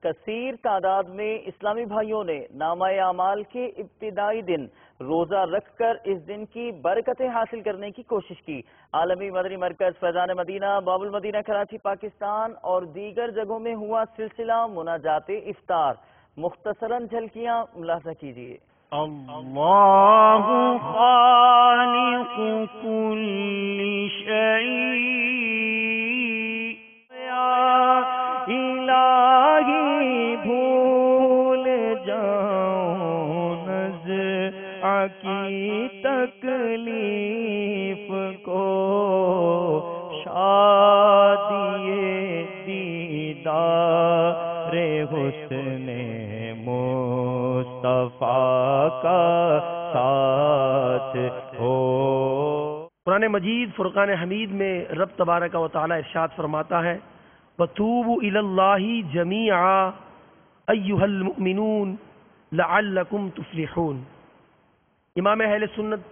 کثیر تعداد میں اسلامی بھائیوں نے نامہ اعمال کے ابتدائی دن روزہ رکھ کر اس دن کی برکتیں حاصل کرنے کی کوشش کی۔ عالمی مدنی مرکز فیضان مدینہ، باب المدینہ کراچی پاکستان اور دیگر جگہوں میں ہوا سلسلہ مناجات افطار۔ مختصراً جھلکیاں ملاحظہ کیجیے۔ اللہ خالق کل شیء الہی بھول جاؤں نزع کی تکلیف کو، شادی دیدار حسن مصطفیٰ کا ساتھ ہو۔ قرآن مجید فرقان حمید میں رب تبارک و تعالی ارشاد فرماتا ہے وَتُوبُوا إِلَى اللَّهِ جَمِيعًا أَيُّهَا الْمُؤْمِنُونَ لَعَلَّكُمْ تُفْلِحُونَ۔ امام اہل سنت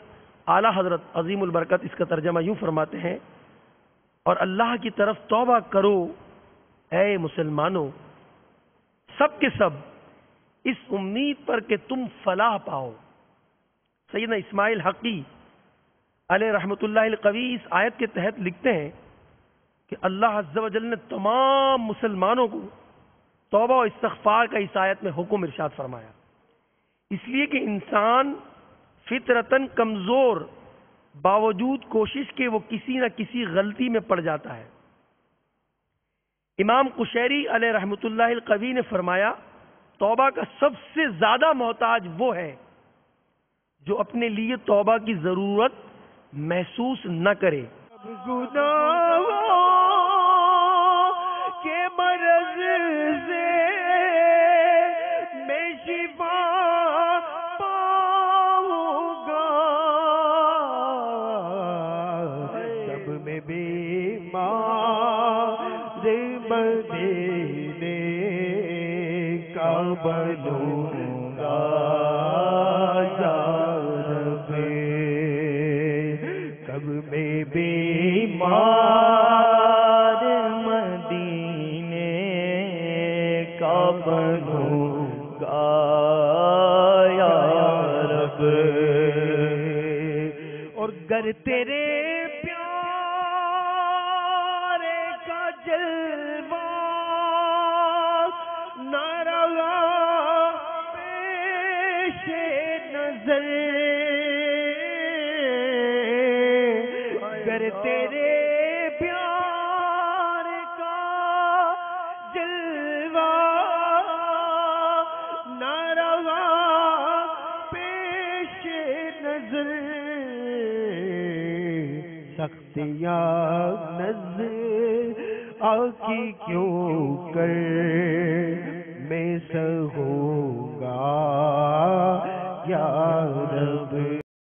اعلیٰ حضرت عظیم البرکت اس کا ترجمہ یوں فرماتے ہیں، اور اللہ کی طرف توبہ کرو اے مسلمانوں، سب کے سب اس امید پر کہ تم فلاح پاؤ۔ سیدنا اسماعیل حقی علیہ رحمۃ اللہ القوی اس آیت کے تحت لکھتے ہیں کہ اللہ عز و جل نے تمام مسلمانوں کو توبہ و استغفار کا اس آیت میں حکم ارشاد فرمایا، اس لیے کہ انسان فطرتاً کمزور باوجود کوشش کے وہ کسی نہ کسی غلطی میں پڑ جاتا ہے۔ امام قشیری علیہ رحمۃ اللہ القوی نے فرمایا توبہ کا سب سے زیادہ محتاج وہ ہے جو اپنے لیے توبہ کی ضرورت محسوس نہ کرے۔ کے مرض سے میں شفا پاؤں گا، جب میں بیمار مدینے کا بنوں گا یا رب، جب میں بیمار بنوں گا یا رب، اور گر تیرے پیارے کا جلوہ نہ رہا پیش نظر، گر تیرے سختیاں نظر آکی کیوں کر میں سہوں